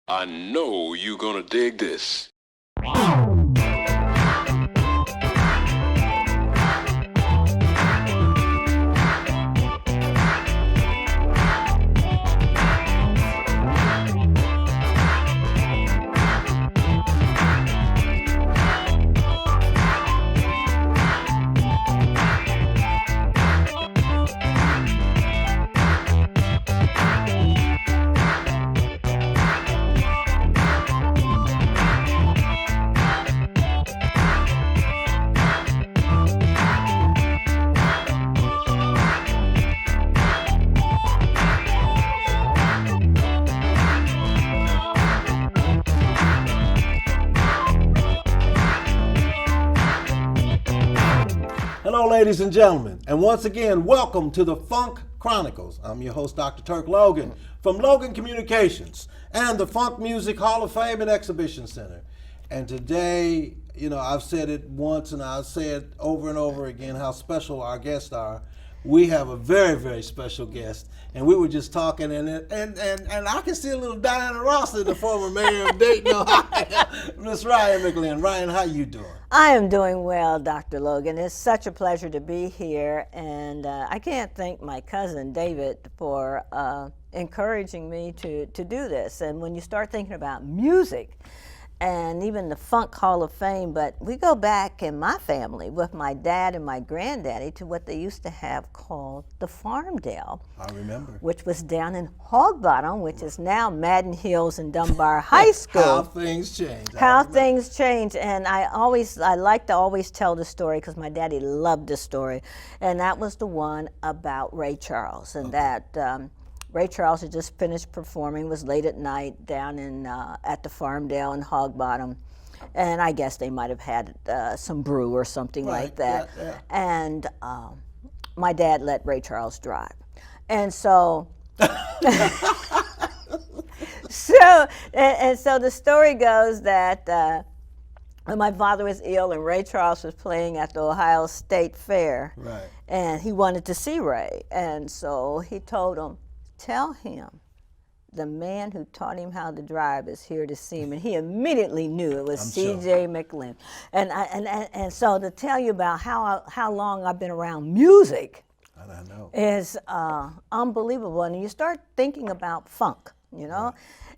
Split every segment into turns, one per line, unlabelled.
I know you're gonna dig this.
Hello, ladies and gentlemen, and once again, welcome to the Funk Chronicles. I'm your host, Dr. Turk Logan, from Logan Communications and the Funk Music Hall of Fame and Exhibition Center. And today, I've said it once and I'll say it over and over again how special our guests are. We have a very, very special guest, and we were just talking, and I can see a little Diana Ross, the former mayor of Dayton, Ohio, Miss Rhine McLin. Ryan, how you doing?
I am doing well, Dr. Logan. It's such a pleasure to be here, and I can't thank my cousin David for encouraging me to do this. And when you start thinking about music, and even the Funk Hall of Fame, but we go back in my family with my dad and my granddaddy to what they used to have called the Farmdale.
I remember.
Which was down in Hog Bottom, which is now Madden Hills and Dunbar High School.
How things change.
How things change, and I like to always tell the story because my daddy loved the story, and that was the one about Ray Charles, and that Ray Charles had just finished performing, was late at night down in at the Farmdale in Hog Bottom, and I guess they might have had some brew or something like that.
Yeah.
And my dad let Ray Charles drive, and so. So the story goes that when my father was ill and Ray Charles was playing at the Ohio State Fair,
Right.
and he wanted to see Ray, and so he told him, "Tell him the man who taught him how to drive is here to see him," and he immediately knew it was C.J. McLin. And so to tell you about how long I've been around music
I know.
is unbelievable, and you start thinking about funk,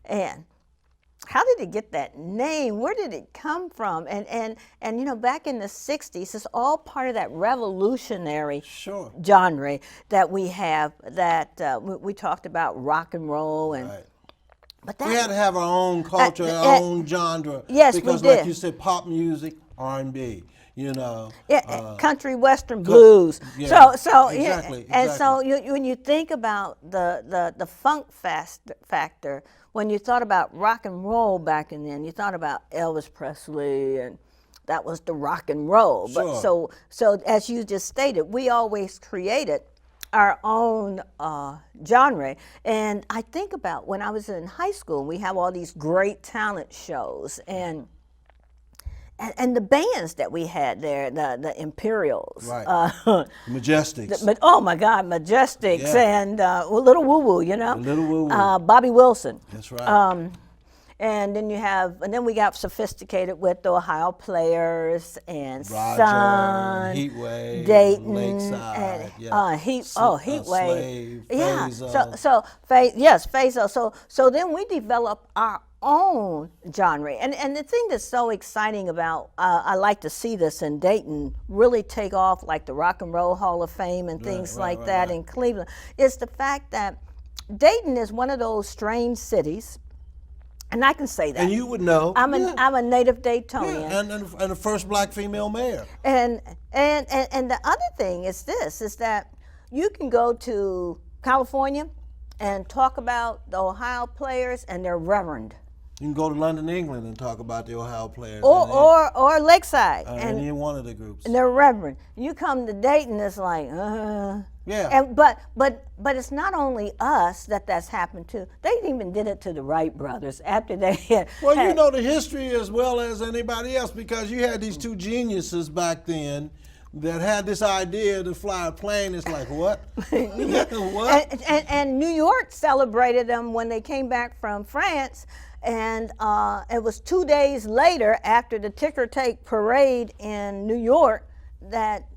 and how did it get that name? Where did it come from? And back in the 60s, it's all part of that revolutionary genre that we have, that we talked about rock and roll. And
right.
But that,
We had to have our own culture, our own genre.
Yes,
because
we did.
Like you said, pop music, R&B,
country, western, blues.
Yeah,
So
exactly.
And so when you think about the funk factor, when you thought about rock and roll back in then, you thought about Elvis Presley, and that was the rock and roll. But so as you just stated, we always created our own genre. And I think about when I was in high school, we have all these great talent shows, and the bands that we had there, the Imperials,
Right. Majestics.
but oh my God, Majestics, and Little Woo Woo,
Little Woo Woo.
Bobby Wilson.
That's right.
And then we got sophisticated with the Ohio Players and
Roger,
Sun,
Heatwave,
Dayton,
Lakeside,
and Heatwave,
Slave,
yeah.
Fazo.
Fazo. So then we developed our own genre, and the thing that's so exciting about I like to see this in Dayton really take off, like the Rock and Roll Hall of Fame and things like that in Cleveland, is the fact that Dayton is one of those strange cities. And I can say that.
And you would know.
I'm a native Daytonian.
Yeah, and the first black female mayor.
And the other thing is this, is that you can go to California and talk about the Ohio Players, and they're reverend.
You can go to London, England, and talk about the Ohio Players.
Or Lakeside.
And in one of the groups.
And they're reverend. You come to Dayton, it's like,
Yeah.
And but it's not only us that's happened to. They even did it to the Wright brothers after they had.
Well, you know the history as well as anybody else, because you had these two geniuses back then that had this idea to fly a plane. It's like, what? What?
And New York celebrated them when they came back from France. And it was 2 days later, after the ticker tape parade in New York, that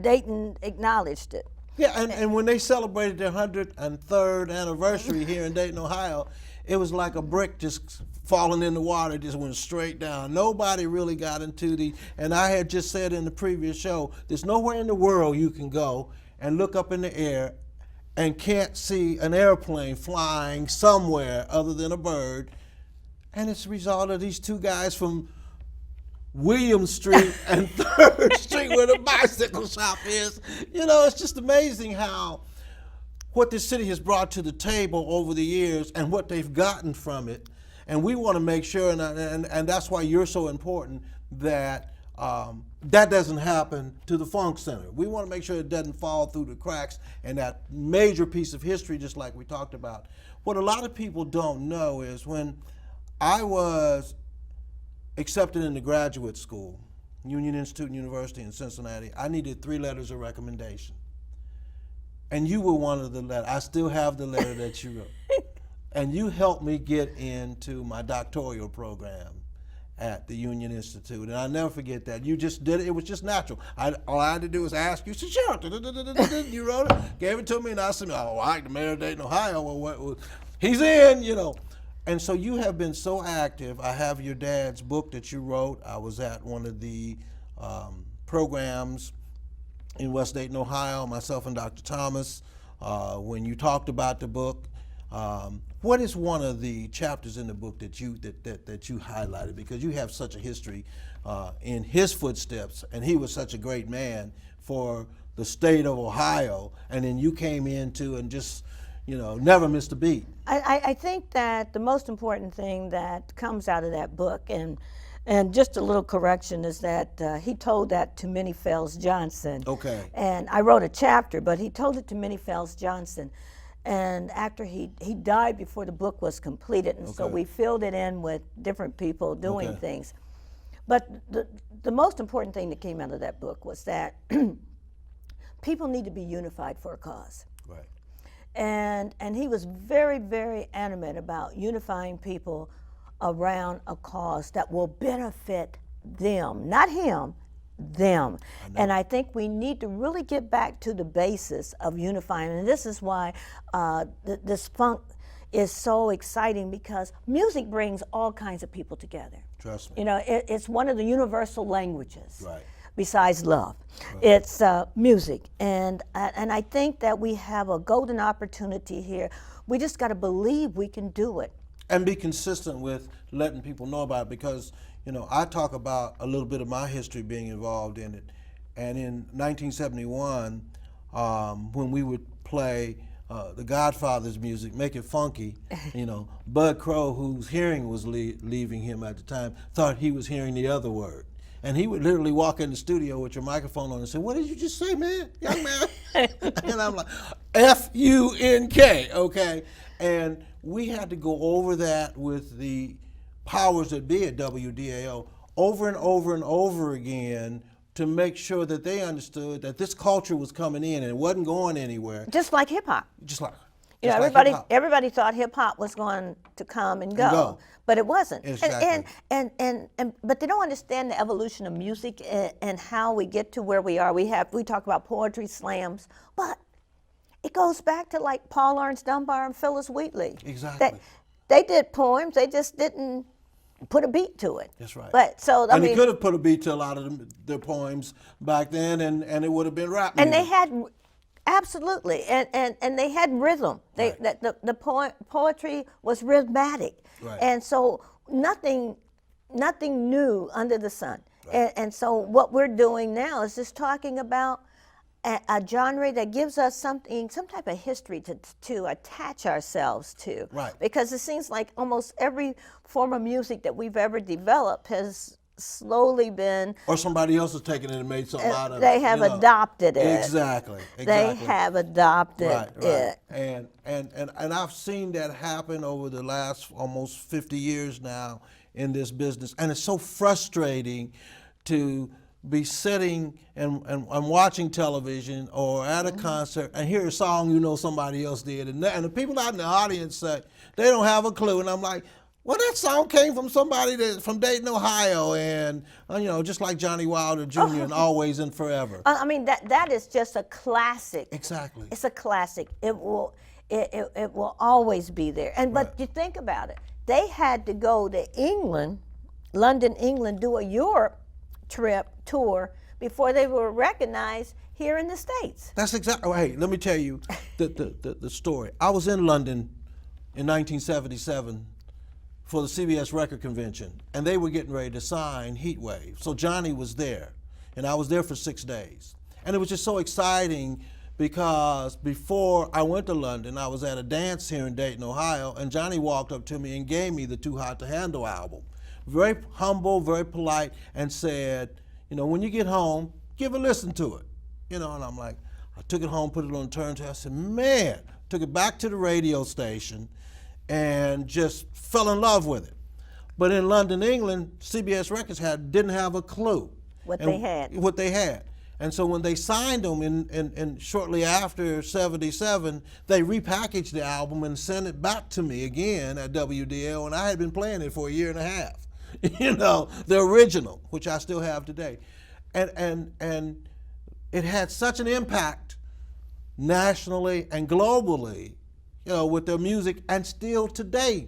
Dayton acknowledged it.
Yeah, and when they celebrated their 103rd anniversary here in Dayton, Ohio, it was like a brick just falling in the water, just went straight down. Nobody really got into and I had just said in the previous show, there's nowhere in the world you can go and look up in the air and can't see an airplane flying somewhere other than a bird. And it's a result of these two guys from William Street and 3rd Street where the bicycle shop is. You know, it's just amazing how what this city has brought to the table over the years and what they've gotten from it. And we want to make sure, and that's why you're so important, that that doesn't happen to the Funk Center. We want to make sure it doesn't fall through the cracks, and that major piece of history, just like we talked about. What a lot of people don't know is when I was accepted into graduate school, Union Institute University in Cincinnati, I needed 3 letters of recommendation. And you were one of the letters. I still have the letter that you wrote. And you helped me get into my doctoral program at the Union Institute. And I'll never forget that. You just did it. It was just natural. All I had to do was ask you. Said, sure. You wrote it, gave it to me, and I said, oh, all right, the mayor of Dayton, Ohio. Well, he's in, you know. And so you have been so active. I have your dad's book that you wrote. I was at one of the programs in West Dayton, Ohio, myself and Dr. Thomas, when you talked about the book. What is one of the chapters in the book that you highlighted? Because you have such a history in his footsteps, and he was such a great man for the state of Ohio, and then you came into and just, you know, never missed a beat.
I think that the most important thing that comes out of that book, and just a little correction, is that he told that to Minnie Fells Johnson.
Okay.
And I wrote a chapter, but he told it to Minnie Fells Johnson. And after he died before the book was completed, and so we filled it in with different people doing things. But the most important thing that came out of that book was that people need to be unified for a cause.
Right.
And he was very, very animate about unifying people around a cause that will benefit them, not him, them. And I think we need to really get back to the basis of unifying. And this is why this funk is so exciting, because music brings all kinds of people together.
Trust me.
You know, it's one of the universal languages.
Right.
Besides love. Right. It's music. And I think that we have a golden opportunity here. We just got to believe we can do it.
And be consistent with letting people know about it, because, you know, I talk about a little bit of my history being involved in it. And in 1971, when we would play the Godfather's music, make it funky, you know, Bud Crow, whose hearing was leaving him at the time, thought he was hearing the other word. And he would literally walk in the studio with your microphone on and say, "What did you just say, man, young man?" And I'm like, F-U-N-K, okay? And we had to go over that with the powers that be at WDAO over and over and over again to make sure that they understood that this culture was coming in and it wasn't going anywhere.
Just like hip hop.
Just like
You know,
like
everybody thought hip hop was going to come and go, but it wasn't.
Exactly.
But they don't understand the evolution of music and how we get to where we are. We talk about poetry slams, but it goes back to like Paul Laurence Dunbar and Phyllis Wheatley.
Exactly.
They did poems. They just didn't put a beat to it.
That's right.
But so I mean,
he could have put a beat to a lot of their poems back then, and it would have been rap music.
And they had. Absolutely, and they had rhythm.
Right.
The poetry was rhythmic,
right.
And so nothing new under the sun.
Right.
And so what we're doing now is just talking about a genre that gives us some type of history to attach ourselves to.
Right.
Because it seems like almost every form of music that we've ever developed has slowly been,
or somebody else has taken it and made something out of it.
They have adopted it.
Exactly.
They have adopted it.
And I've seen that happen over the last almost 50 years now in this business, and it's so frustrating to be sitting and watching television or at a concert and hear a song you know somebody else did, and the people out in the audience say they don't have a clue, and I'm like, well, that song came from somebody that's from Dayton, Ohio, and just like Johnny Wilder Jr. and Always and Forever.
I mean, that is just a classic.
Exactly.
It's a classic. It will always be there. And but you think about it, they had to go to England, London, England, do a Europe tour before they were recognized here in the States.
That's exactly. Hey, let me tell you the story. I was in London in 1977 for the CBS Record Convention, and they were getting ready to sign Heatwave. So Johnny was there, and I was there for 6 days. And it was just so exciting because before I went to London, I was at a dance here in Dayton, Ohio, and Johnny walked up to me and gave me the Too Hot to Handle album. Very humble, very polite, and said, when you get home, give a listen to it. And I'm like, I took it home, put it on the turntable. I said, man, took it back to the radio station and just fell in love with it. But in London, England, CBS Records didn't have a clue
what they had.
And so when they signed them in shortly after 77, they repackaged the album and sent it back to me again at WDL, and I had been playing it for a year and a half. The original, which I still have today. And it had such an impact nationally and globally, with their music, and still today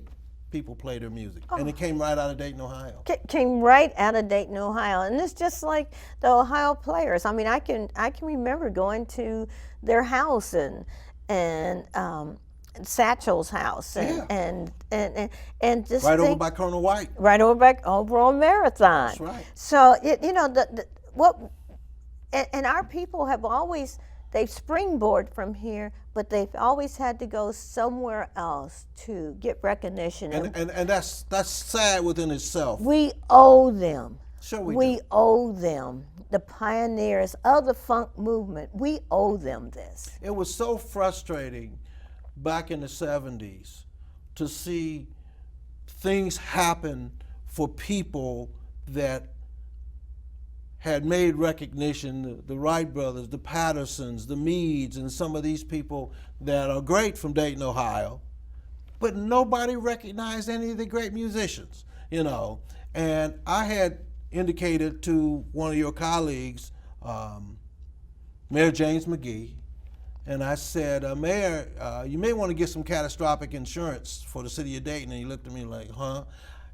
people play their music. And it came right out of Dayton, Ohio.
Came right out of Dayton, Ohio. And it's just like the Ohio players. I mean, I can remember going to their house and Satchel's house and just
right over by Colonel White.
Right over on Marathon.
That's right.
So and our people have always, they've springboarded from here, but they've always had to go somewhere else to get recognition.
And that's sad within itself.
We owe them.
Sure we
We
do.
owe them, the pioneers of the funk movement. We owe them this.
It was so frustrating back in the 70s to see things happen for people that had made recognition, the Wright brothers, the Pattersons, the Meads, and some of these people that are great from Dayton, Ohio, but nobody recognized any of the great musicians, And I had indicated to one of your colleagues, Mayor James McGee, and I said, Mayor, you may want to get some catastrophic insurance for the city of Dayton. And he looked at me like, huh?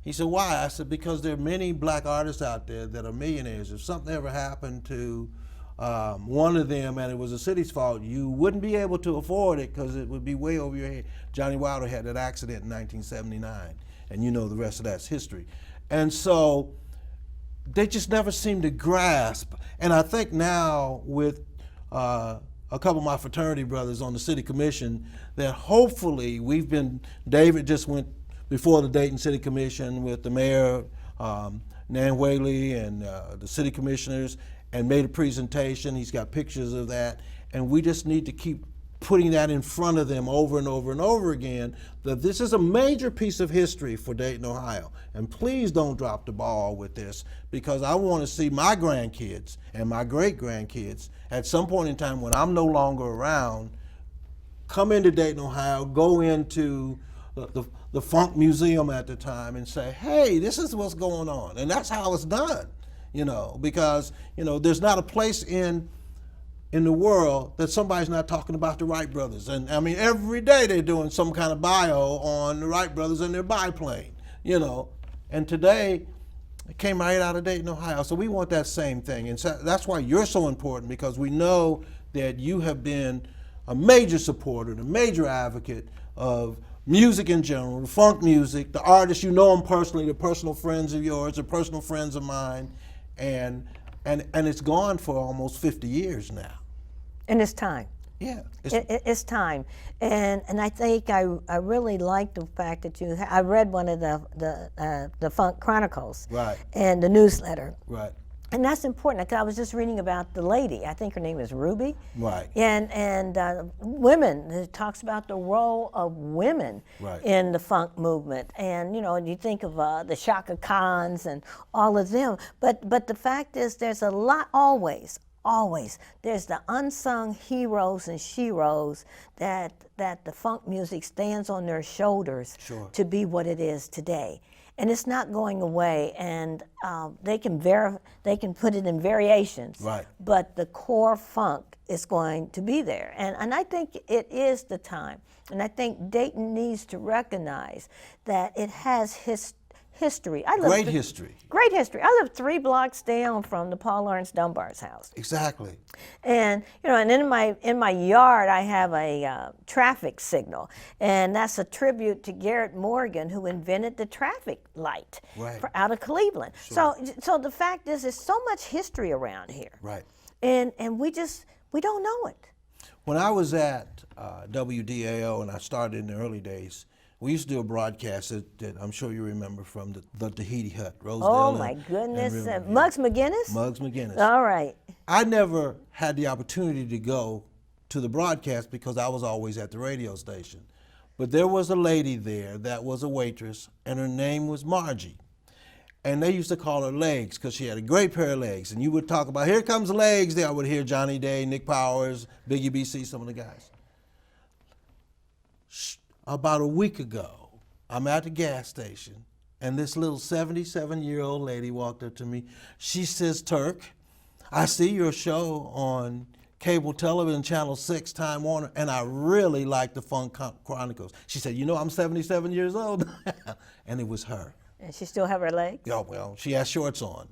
He said, why? I said, because there are many black artists out there that are millionaires. If something ever happened to one of them and it was the city's fault, you wouldn't be able to afford it because it would be way over your head. Johnny Wilder had that accident in 1979, and the rest of that's history. And so they just never seem to grasp. And I think now with a couple of my fraternity brothers on the city commission, that hopefully David just went before the Dayton City Commission with the mayor, Nan Whaley, and the city commissioners, and made a presentation. He's got pictures of that. And we just need to keep putting that in front of them over and over and over again, that this is a major piece of history for Dayton, Ohio. And please don't drop the ball with this, because I want to see my grandkids and my great-grandkids at some point in time when I'm no longer around, come into Dayton, Ohio, go into the Funk Museum at the time and say, hey, this is what's going on. And that's how it's done, because, there's not a place in the world that somebody's not talking about the Wright brothers. And I mean, every day they're doing some kind of bio on the Wright brothers and their biplane, And today, it came right out of Dayton, Ohio. So we want that same thing. And so that's why you're so important, because we know that you have been a major supporter, a major advocate of music in general, the funk music, the artists, them personally, they're personal friends of yours, they're personal friends of mine, and it's gone for almost 50 years now.
And it's time.
Yeah.
It's time. And I think I really like the fact that I read one of the Funk Chronicles.
Right.
And the newsletter.
Right.
And that's important, because I was just reading about the lady. I think her name is Ruby.
Right.
And women. It talks about the role of women
Right.
in the funk movement. And you think of the Shaka Khans and all of them. But the fact is, there's a lot always. There's the unsung heroes and sheroes that the funk music stands on their shoulders to be what it is today. And it's not going away, and they can put it in variations.
Right.
But the core funk is going to be there, and I think it is the time. And I think Dayton needs to recognize that it has history.
Great history.
Great history. I live 3 blocks down from the Paul Lawrence Dunbar's house.
Exactly.
And and in my yard I have a traffic signal, and that's a tribute to Garrett Morgan, who invented the traffic light out of Cleveland.
Sure.
So the fact is, there's so much history around here.
Right.
And we don't know it.
When I was at WDAO and I started in the early days, we used to do a broadcast that I'm sure you remember from the Tahiti Hut, Rosedale.
Oh my goodness. Muggs McGinnis?
Muggs McGinnis.
All right.
I never had the opportunity to go to the broadcast because I was always at the radio station. But there was a lady there that was a waitress, and her name was Margie. And they used to call her Legs because she had a great pair of legs. And you would talk about, here comes Legs. There I would hear Johnny Day, Nick Powers, Biggie BC, some of the guys. About a week ago, I'm at the gas station, and this little 77-year-old lady walked up to me. She says, Turk, I see your show on cable television, Channel 6, Time Warner, and I really like the Funk Chronicles. She said, I'm 77 years old. And it was her.
And she still have her legs?
Yeah, well, she has shorts on,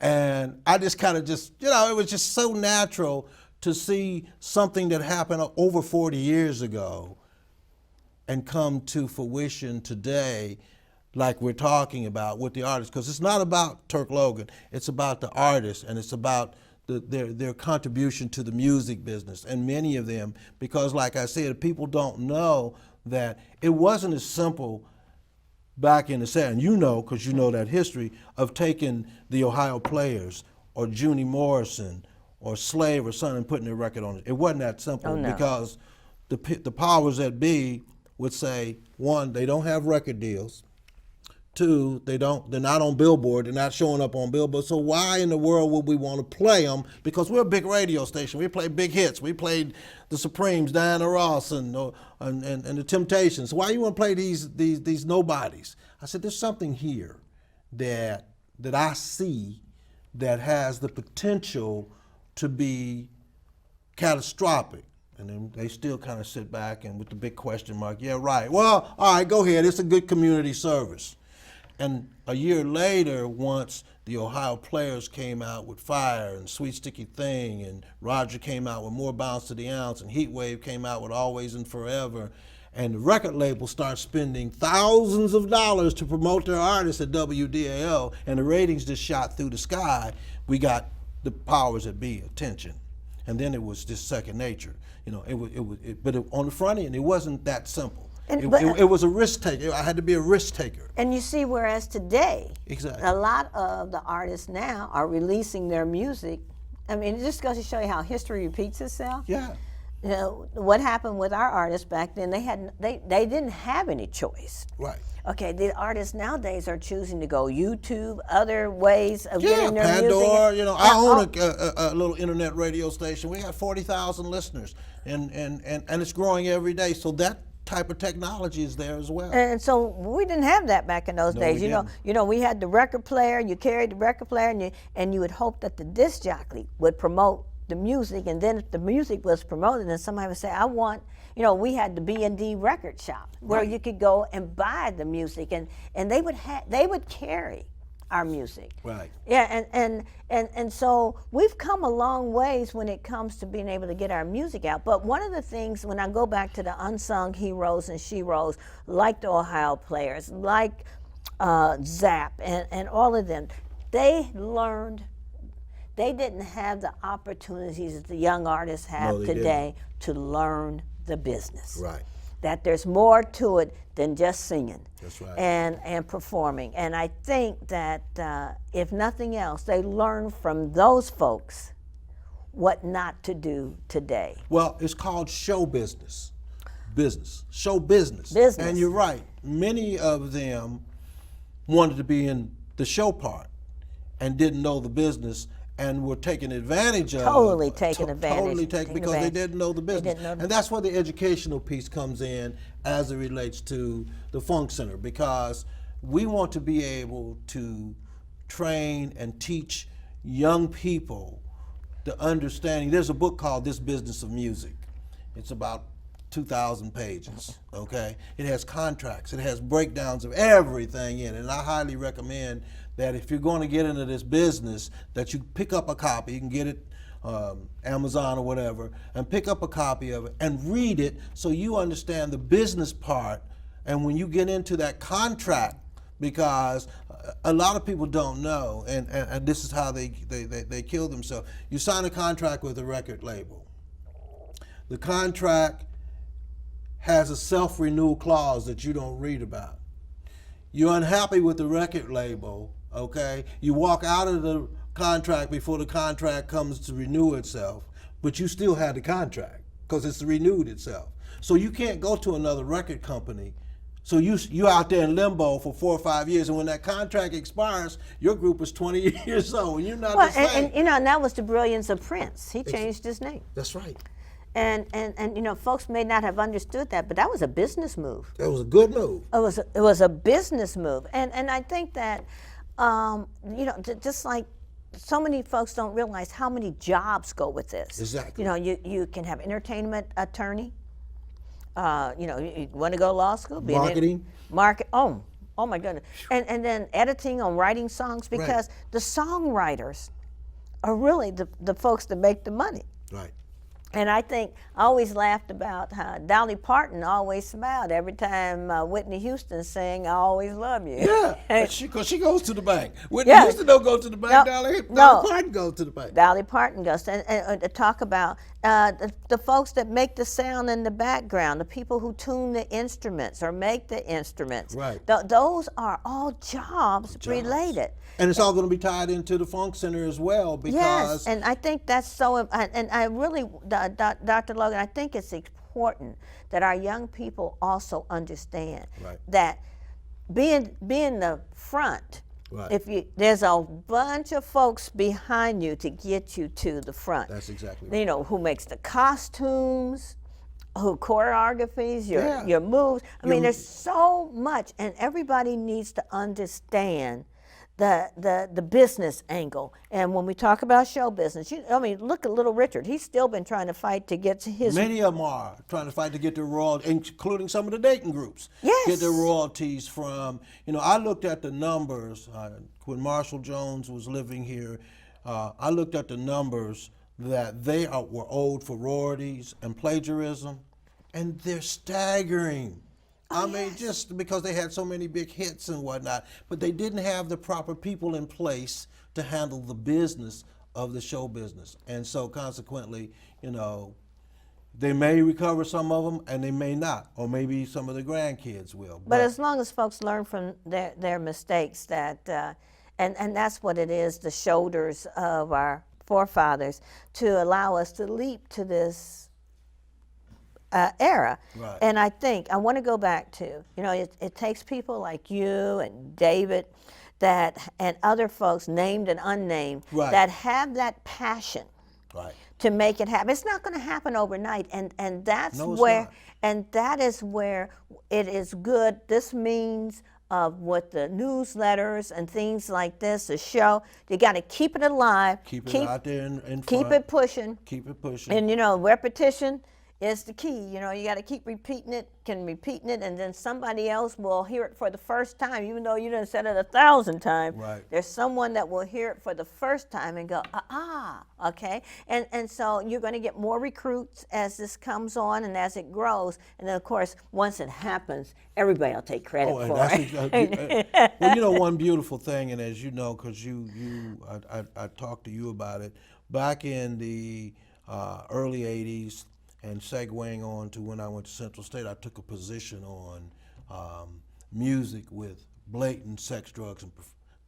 and I just kind of it was just so natural to see something that happened over 40 years ago and come to fruition today, like we're talking about with the artists, because it's not about Turk Logan, it's about the artists, and it's about their contribution to the music business, and many of them, because like I said, people don't know that it wasn't as simple back in the 70s, and because you know that history, of taking the Ohio Players or Junie Morrison or Slave or something and putting their record on it. It wasn't that simple.
Oh, no.
Because the powers that be would say, 1, they don't have record deals. 2, they're not on Billboard, they're not showing up on Billboard. So why in the world would we want to play them? Because we're a big radio station. We play big hits. We played the Supremes, Diana Ross, and the Temptations. Why you want to play these nobodies? I said, there's something here that I see that has the potential to be catastrophic. And then they still kind of sit back and with the big question mark, yeah, right. Well, all right, go ahead. It's a good community service. And a year later, once the Ohio Players came out with Fire and Sweet Sticky Thing, and Roger came out with More Bounce to the Ounce, and Heatwave came out with Always and Forever, and the record label starts spending thousands of dollars to promote their artists at WDAO, and the ratings just shot through the sky, we got the powers that be attention. And then it was just second nature. But on the front end, it wasn't that simple. It was a risk taker. I had to be a risk taker.
And you see, whereas today,
exactly,
a lot of the artists now are releasing their music. I mean, it just goes to show you how history repeats itself.
Yeah.
What happened with our artists back then? They didn't have any choice.
Right.
Okay, the artists nowadays are choosing to go YouTube, other ways of getting their
Pandora,
music.
I own a little internet radio station. We got 40,000 listeners, and it's growing every day. So that type of technology is there as well.
And so we didn't have that back in those days.
We didn't.
We had the record player. You carried the record player, and you would hope that the disc jockey would promote the music, and then if the music was promoted, then somebody would say, I want. We had the B&D record shop where you could go and buy the music, and they would carry our music.
Right.
Yeah, and so we've come a long ways when it comes to being able to get our music out. But one of the things, when I go back to the unsung heroes and sheroes, like the Ohio Players, like Zap, and all of them, they didn't have the opportunities that the young artists have today to learn the business.
Right.
that there's more to it than just singing.
That's right.
And performing. And I think that if nothing else, they learn from those folks what not to do today.
Well, it's called show business. Show business. And you're right. Many of them wanted to be in the show part and didn't know the business and were taken advantage of.
Totally taken advantage.
Totally taken because they didn't know the business. And that's where the educational piece comes in as it relates to the Funk Center, because we want to be able to train and teach young people the understanding. There's a book called This Business of Music. It's about 2,000 pages, okay? It has contracts, it has breakdowns of everything in it, and I highly recommend that if you're going to get into this business, that you pick up a copy. You can get it Amazon or whatever, and pick up a copy of it and read it so you understand the business part. And when you get into that contract, because a lot of people don't know, and this is how they kill themselves. You sign a contract with a record label. The contract has a self-renewal clause that you don't read about. You're unhappy with the record label, okay? You walk out of the contract before the contract comes to renew itself, but you still had the contract because it's renewed itself. So you can't go to another record company. So you're out there in limbo for 4 or 5 years, and when that contract expires, your group is 20 years old, and you're not the same.
And that was the brilliance of Prince. He changed his name.
That's right.
And folks may not have understood that, but that was a business move.
That was a good move.
It was a business move, and I think that just like so many folks don't realize how many jobs go with this.
Exactly.
You can have entertainment attorney. You want to go to law school?
Marketing.
Oh my goodness. And then editing on writing songs, because the songwriters are really the folks that make the money.
Right.
And I always laughed about how Dolly Parton always smiled every time Whitney Houston sang "I Always Love You."
Yeah, because she goes to the bank. Whitney Houston don't go to the bank. Dolly Parton goes to the bank.
Dolly Parton goes and to talk about the folks that make the sound in the background, the people who tune the instruments or make the instruments.
Right.
Those are all jobs related.
And it's all going to be tied into the Funk Center as well, because...
Yes, and I think that's so, and I really, Dr. Logan, I think it's important that our young people also understand that being the front, there's a bunch of folks behind you to get you to the front.
That's exactly right.
Who makes the costumes, who choreographies your moves. I mean, there's so much, and everybody needs to understand the business angle. And when we talk about show business, look at Little Richard. He's still been trying to fight to get to his...
Many of them are trying to fight to get their royalties, including some of the Dayton groups.
Yes.
Get their royalties from... I looked at the numbers when Marshall Jones was living here. I looked at the numbers that they were owed for royalties and plagiarism, and they're staggering. Just because they had so many big hits and whatnot, but they didn't have the proper people in place to handle the business of the show business. And so consequently, they may recover some of them and they may not, or maybe some of the grandkids will.
But as long as folks learn from their mistakes, and that's what it is, the shoulders of our forefathers, to allow us to leap to this era.
Right.
And I want to go back to, it takes people like you and David and other folks, named and unnamed, that have that passion to make it happen. It's not going to happen overnight, and that's that is where it is good. This means of what the newsletters and things like this, the show, you got to keep it alive.
Keep it out there in front.
Keep it pushing.
Keep it pushing.
And repetition is the key. You got to keep repeating it, and then somebody else will hear it for the first time, even though you done said it 1,000 times.
Right.
There's someone that will hear it for the first time and go, okay. And so you're going to get more recruits as this comes on and as it grows. And then, of course, once it happens, everybody will take credit for it.
Well, one beautiful thing, and as you know, because I talked to you about it, back in the early 80s, And segueing on to when I went to Central State, I took a position on music with blatant sex, drugs, and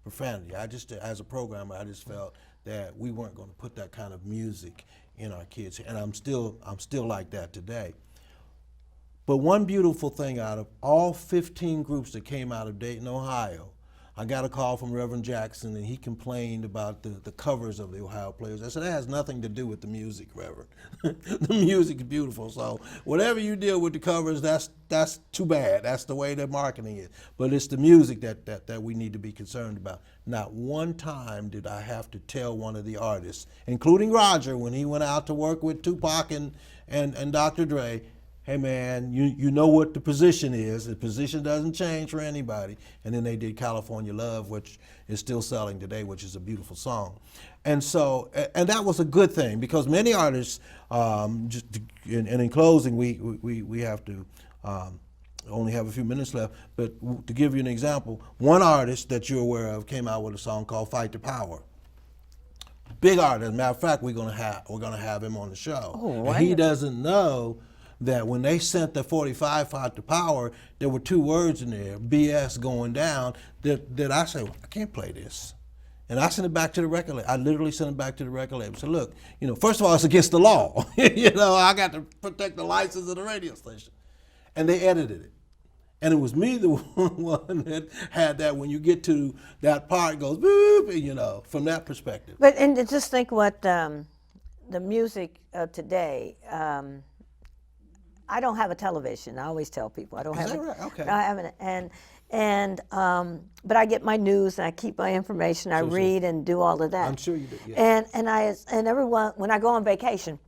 profanity. I just, as a programmer, I just felt that we weren't going to put that kind of music in our kids, and I'm still like that today. But one beautiful thing, out of all 15 groups that came out of Dayton, Ohio, I got a call from Reverend Jackson, and he complained about the covers of the Ohio players. I said, that has nothing to do with the music, Reverend. The music is beautiful, so whatever you deal with the covers, that's too bad. That's the way they're marketing it. But it's the music that we need to be concerned about. Not one time did I have to tell one of the artists, including Roger, when he went out to work with Tupac and Dr. Dre, hey man, you know what the position is. The position doesn't change for anybody. And then they did California Love, which is still selling today, which is a beautiful song. And so, and that was a good thing, because many artists, and in closing, we have to only have a few minutes left, but to give you an example, one artist that you're aware of came out with a song called Fight the Power. Big artist. As a matter of fact, we're gonna have him on the show.
Oh,
and he doesn't know that when they sent the 45 Fight the Power, there were 2 words in there, BS going down, that I said, I can't play this. And I sent it back to the record label. I literally sent it back to the record label. So look, first of all, it's against the law. I got to protect the license of the radio station. And they edited it. And it was me, the one that had that, when you get to that part, it goes boop, from that perspective.
But and just think what the music of today. I don't have a television. I always tell people I don't have it.
Right? Okay.
I haven't, but I get my news and I keep my information. I read and do all of that.
I'm sure you do. Yeah.
And everyone, when I go on vacation,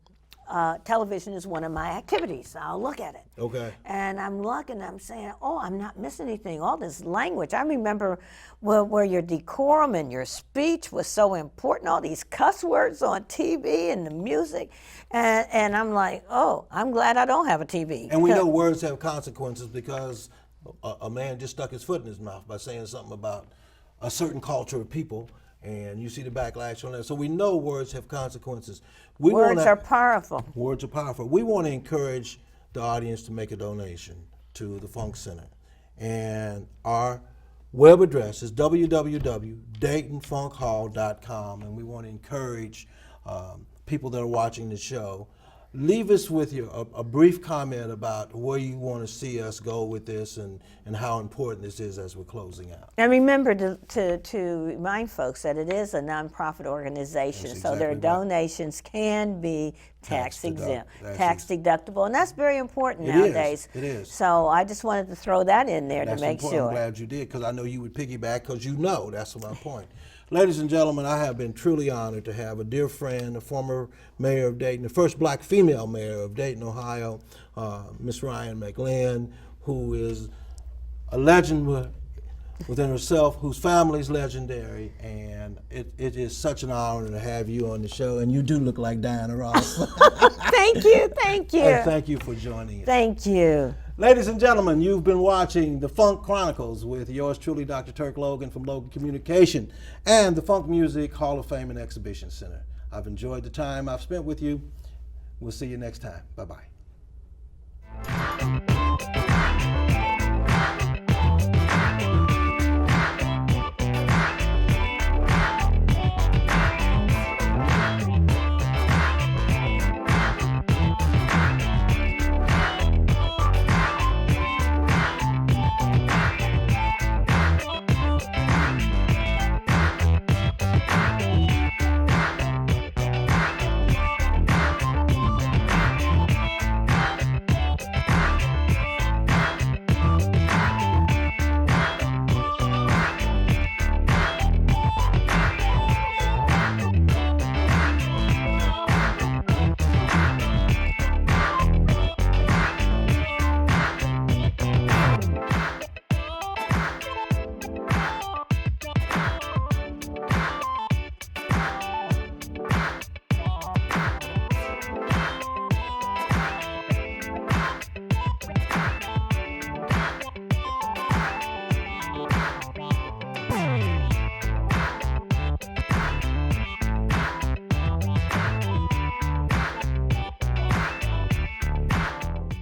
television is one of my activities. I'll look at it.
Okay.
And I'm looking, I'm saying, oh, I'm not missing anything. All this language. I remember where your decorum and your speech was so important, all these cuss words on TV and the music. And I'm like, oh, I'm glad I don't have a TV.
And we know words have consequences, because a man just stuck his foot in his mouth by saying something about a certain culture of people, and you see the backlash on that. So we know words have consequences.
Words are powerful.
Words are powerful. We want to encourage the audience to make a donation to the Funk Center. And our web address is www.daytonfunkhall.com, and we want to encourage people that are watching the show. Leave us with a brief comment about where you want to see us go with this, and how important this is as we're closing out.
And remember to remind folks that it is a nonprofit organization, so their donations can be tax exempt, tax deductible, and that's very important nowadays.
It is.
So I just wanted to throw that in there to make sure.
I'm glad you did, because I know you would piggyback, because that's my point. Ladies and gentlemen, I have been truly honored to have a dear friend, a former mayor of Dayton, the first black female mayor of Dayton, Ohio, Miss Rhine McLin, who is a legend within herself, whose family is legendary, and it is such an honor to have you on the show, and you do look like Diana Ross.
Thank you, thank you.
And thank you for joining us.
Thank you.
Ladies and gentlemen, you've been watching the Funk Chronicles with yours truly, Dr. Turk Logan from Logan Communication and the Funk Music Hall of Fame and Exhibition Center. I've enjoyed the time I've spent with you. We'll see you next time. Bye-bye.